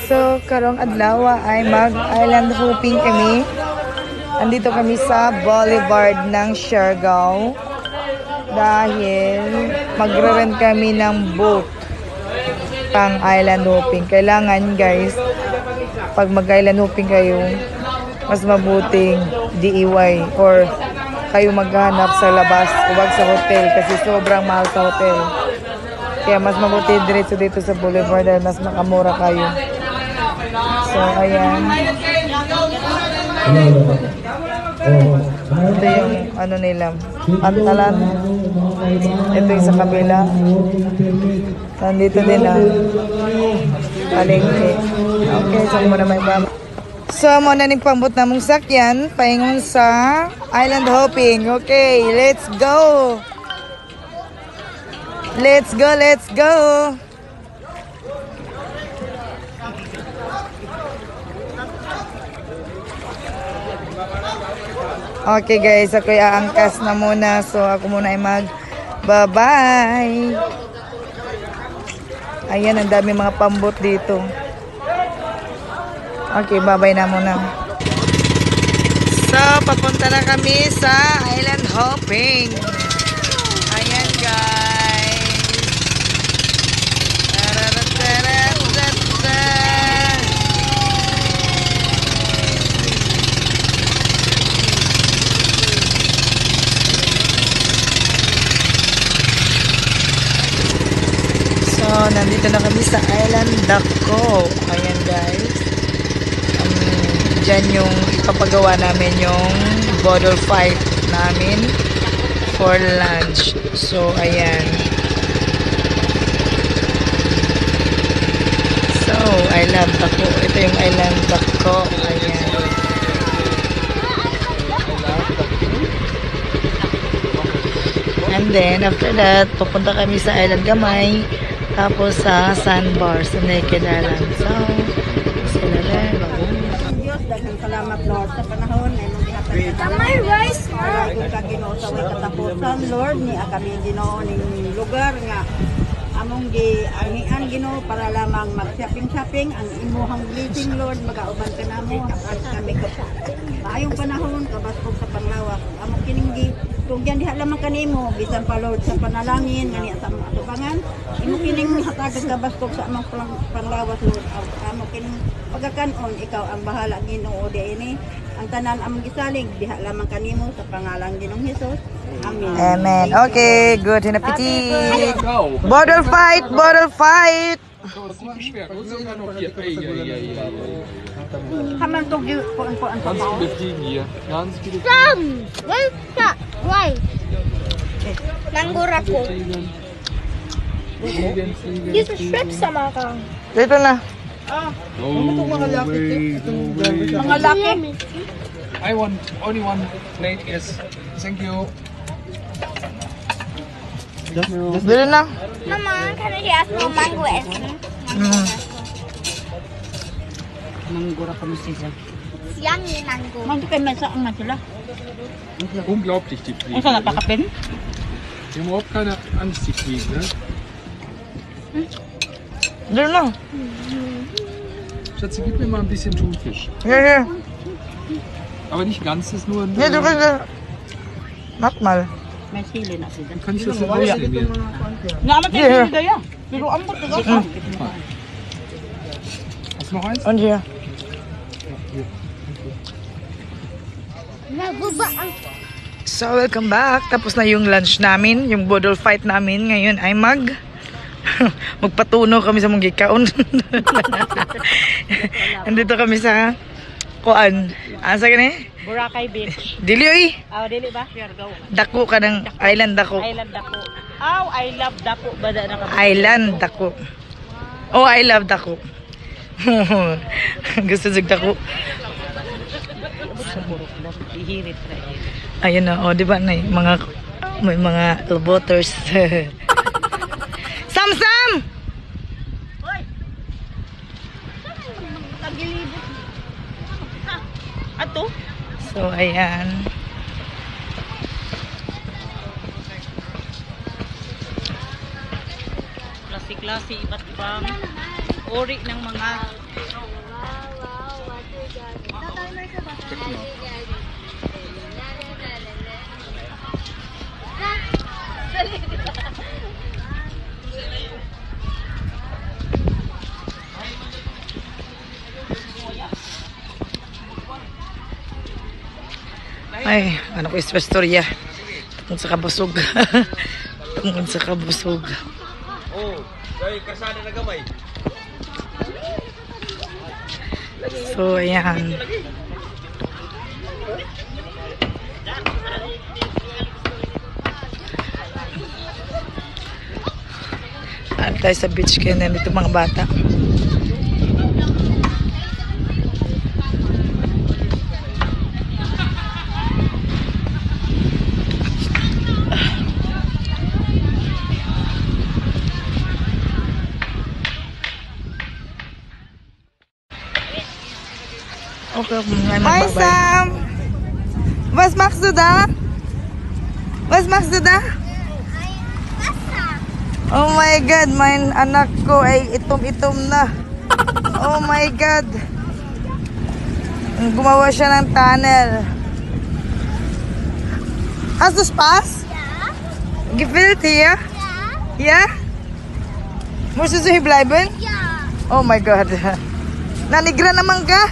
So, karong adlaw ay mag-island hopping kami. Andito kami sa Boulevard ng Siargao dahil magre-rent kami ng boat pang island hopping. Kailangan guys, pag mag-island hopping kayo, mas mabuting DIY or kayo maghanap sa labas, huwag sa hotel kasi sobrang mahal sa hotel. Kaya mas mabuti diretso dito sa Boulevard dahil mas makamura kayo. So, ayan. Ito yung ano nila, pantalan. Ito yung sa kabila. Nandito din ang palengke. Okay, so muna may baba. So, muna nagpambot na mong sakyan, paingon sa island hopping. Okay, let's go! Let's go, let's go! Okay guys, ako'y aangkas na muna. So, ako muna ay mag-bye-bye. Ayan, ang dami mga pambot dito. Okay, bye-bye na muna. So, papunta na kami sa island hopping. Ayan guys. So, nandito na kami sa Island Dako. Ayan guys. Diyan yung ipapagawa namin yung bottle fight namin for lunch. So, ayan. So, Island Dako. Ito yung Island Dako. Ayan. And then, after that, pupunta kami sa Island Gamay. Tapos sa sandbar, sa Naked Island. So, sila rin. Diyos, daghang salamat Lord sa panahon na imong gihatag ka namin. Rice. Para kung ka Ginoo sa way katapusan, Lord, ni kami Ginoo ning lugar nga among giangian Ginoo para lamang mag-shopping-shopping ang imuhang blessing Lord magauban ka namo at kami ka. Maayong panahon kabaskog sa panglawak. Among kining kung diyan diha lamang kanimo bisan pa Lord sa panalangin ngani sa mga atubangan imo kining hatagan kabaskog sa among panglawas Lord. Amo kining pagkakanon ikaw ang bahala Ginoo diini ang tanan among gisalig diha lamang kanimo sa pangalan Ginoong Hesus. Amen. Amen. Okay, good. Bon appetit. Bottle fight, bottle fight. Kaman to gi po ang Ganz viele fliegen hier. Ganz viele Nanggura ko. Fliegen. Yung shrimp sama ka. Dito na. mga laki. I want only one plate, yes. Thank you. Dito na. Mama, can I ask for mango essence? Manggura kami siya. Yummy mango. Magpemay sa ang sila. Unglaublich, die Ang Fliegen. sa napakapin. Die haben überhaupt keine Angst, die Fliegen, ne? Dito na. Schatzi, gib mir mal ein bisschen Thunfisch. Here, here. Aber nicht ganz, das ist nur... Here, du kannst Matmal. May sili na sila. Kann ich das so rausnehmen? Naman tayo Yeah. sili daya. Pero ambot na Hast du noch eins? Und hier. Naguba ang So, welcome back. Tapos na yung lunch namin, yung bottle fight namin. Ngayon ay magpatuno kami sa mong gikaon. Andito kami sa kuan. Asa ka ni? Boracay Beach. Dili oy. Dili ba? Siargao. Dako ka ng island dako. Island Dako. I love Dako. Bada na kami. Island dako. Oh, I love dako. Gusto sa dako. Ihirit na. Ayun na, oh, di ba na may mga loboters. Sam! tagilibot. Ato? So, ayan. Klase-klase, iba't ibang uri ng mga Techno. Ay, ano ko istorya. Tungkol sa kabusog. Tungkol sa kabusog. Oh, kay kasada na gamay. So, ayan. Ano tayo sa beach kaya nandito mga bata. Okay, Hi Sam! Was machst du da? Was machst du da? Oh my God, mein anak ko ay itom-itom na. Oh my God. Gumawa siya ng tunnel. Hast du Spaß? Ja. Gefällt dir? Ja. Ja? Musst du hier bleiben? Ja. Oh my God. Nanigra naman ka?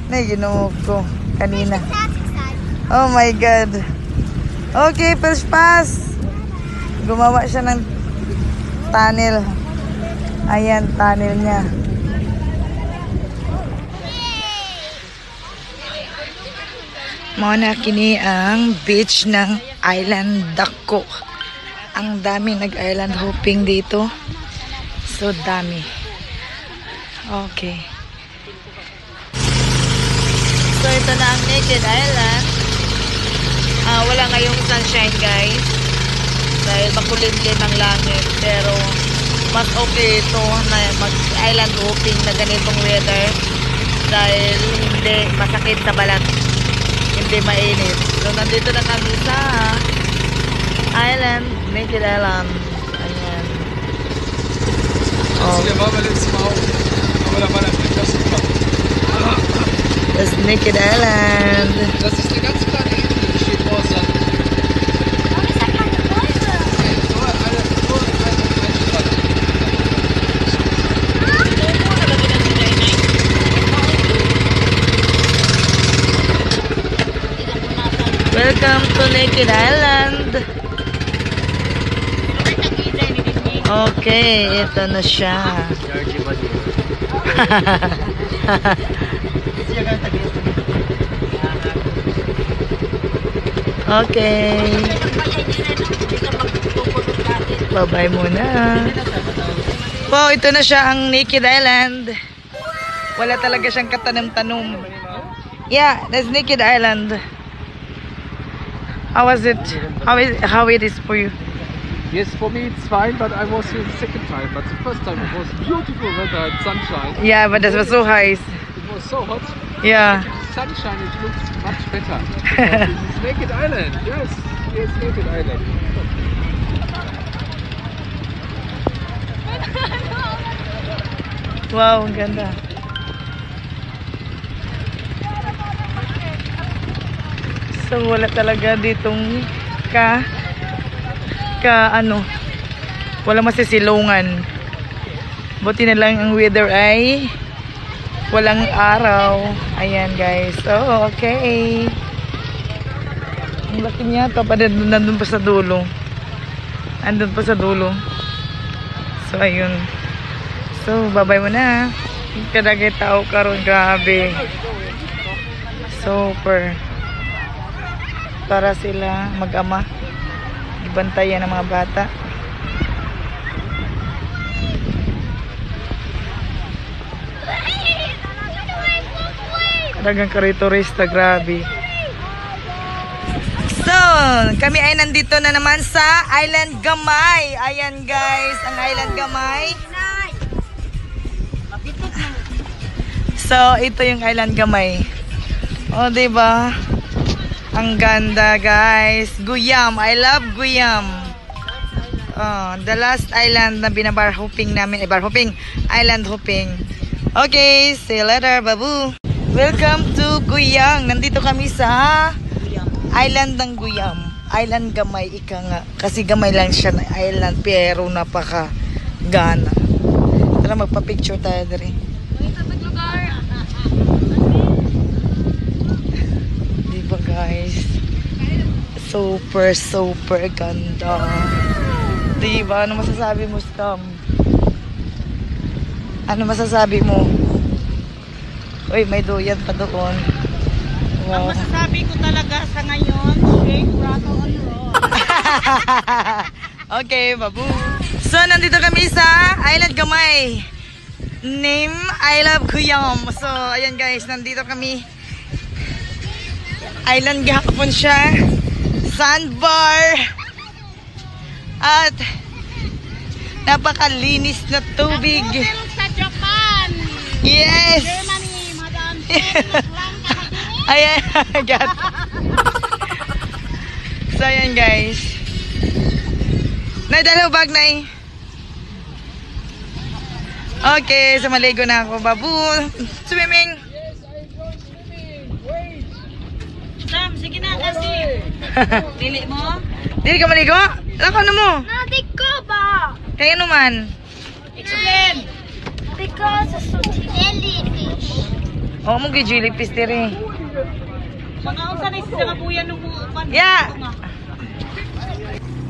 Nay, ginuog ko kanina. Fertig sein. Oh my God. Okay, viel Spaß. Gumawa siya ng tunnel. Ayan, tunnel niya. Muna kini ang beach ng Island Dako. Ang dami nag-island hopping dito. So dami. Okay. So ito na ang Naked Island. Wala ngayong sunshine guys. Dahil makulimlim ang langit. Pero mas okay ito na mag-island hopping na ganitong weather. Dahil hindi masakit sa balat. Hindi mainit. So, nandito na kami sa island, Naked Island. Ayan. Das hier war beim letzten Mal auch. Aber da war der Blick, das super. Das ist Naked Island. Das ist eine ganz kleine Insel, die steht vor Sand. Warum ist da keine Bäume? Nur ein Strand. Welcome to Naked Island. Okay, ito na siya. Okay. Bye-bye muna. Wow, ito na siya ang Naked Island. Wala talaga siyang katanam-tanom. Yeah, that's Naked Island. How was it? How it is for you? Yes, for me it's fine, but I was here the second time. But the first time it was beautiful weather and sunshine. Yeah, but that was so high. It was so hot. Yeah. Sunshine, it looks much better. This is Naked Island. Yes, yes, Naked Island. Wow, ang ganda. So wala talaga ditong wala masisilungan. Buti na lang ang weather ay walang araw. Ayan guys. So okay. Ang laki niya to pa nandun pa sa dulo. Andun pa sa dulo. So ayun. So bye-bye muna. Kadagay tao karon, grabe. Super. Para sila mag-ama. Ibantayan ng mga bata. Kadagang karito-rista, grabe. So, kami ay nandito na naman sa Island Gamay. Ayan guys, ang Island Gamay. So, ito yung Island Gamay. O, diba? Ang ganda guys. Guyam. I love Guyam. The last island na binabar hopping namin. Bar hopping. Island hopping. Okay. See you later. Babu. Welcome to Guyam. Nandito kami sa island ng Guyam. Island gamay, ika nga. Kasi gamay lang siya na island, pero napaka gana. Tara, magpa-picture tayo dali. Diba guys? Super, super ganda. Diba? Ano masasabi mo, Scam? Ano masasabi mo? Uy, may duyan pa doon. Ang Wow. masasabi ko talaga sa ngayon, shake, rattle, and roll. Okay, babu. So, nandito kami sa Island Gamay. Name, I Love Guyam. So, ayan guys, nandito kami. Island gahapon siya. Sandbar. At napakalinis na tubig. Hotel sa Japan, Yes! Germany, madam. Ayan, got. So, ayan guys. Nay, dalaw bag, Nay. Okay, so maligo na ako, babu. Swimming. Sam, sige na kasi. Dili mo? Dili ka maligo? Lako na mo. Hindi ko ba? Kaya naman. Explain. Because it's so jellyfish. Oo, mo gi jellyfish diri. Mga unsa na isa nga buyan ng buupan. Yeah.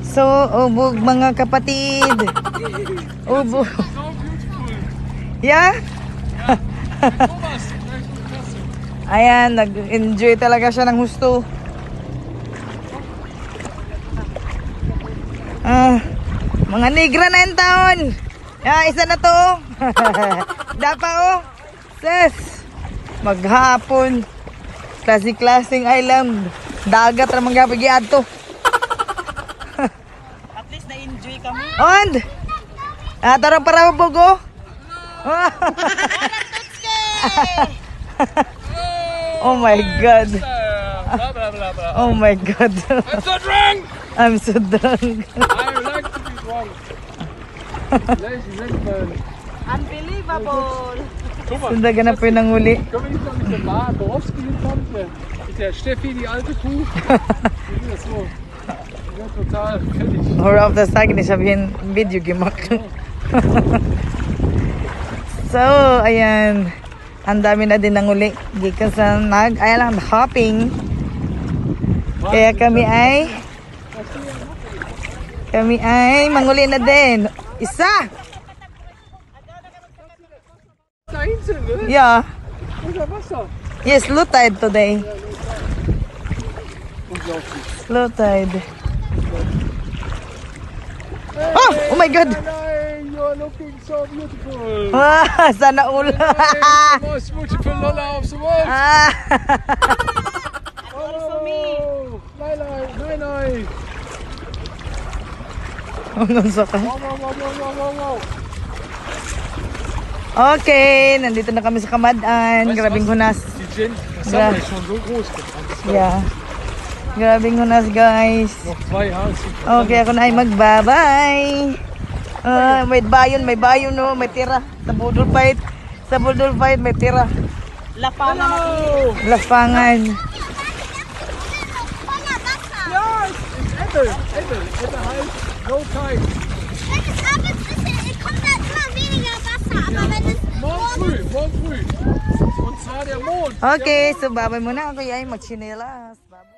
So, ubog mga kapatid. Ubog. Yeah? Ayan, nag-enjoy talaga siya ng husto. Mga negra na yung taon. Isa na to. Dapa oh. Sis. Maghapon. Klase-klaseng island. Dagat ramang gapag to. At least na-enjoy kami. On! Tarang para bogo. Oh my god. Blah, blah, blah, blah. Oh my god. I'm so drunk! I'm so drunk. I like to be drunk. Ladies and gentlemen, Unbelievable. guck mal, Sundagan na po yung nanguli. können wir nicht mal mit der Borowski hinkommen? Mit der Steffi, die alte Kuh? Wie ist das so? Ja, total fertig. Horror of the Stag, sabihin video gimak. So, ayan. Ang dami na din nanguli. Gikan sa nag-island hopping. Kaya kami ay manguli na din. Isa! Da hinten, ne? Yeah. Unter Wasser. Yes, low tide today. Unglaublich. Low tide. Oh my God! Nein, you're looking so beautiful. Sana all. Hey, the most beautiful Lola of the world. Also me. Oh, nein, nein, nein, nein. Anong saka? Wow, wow, wow, wow, wow, wow, wow. Okay, nandito na kami sa Kamadan. Grabing hunas. Die Jen, das haben wir schon so groß gemacht. Yeah. Grabing hunas, guys. Noch 2 Haare. Okay, ako na ay magbabay. May bayon, no? May tira. Sa Budol Fight. Sa Budol Fight, may tira. Lapangan na. Oh, Lapangan. Apple heißt no time. Es kommt da immer weniger Wasser, aber wenn es Morgen früh. Und zwar der Mond. Okay, so babay muna ako ay magchinelas. Bye-bye.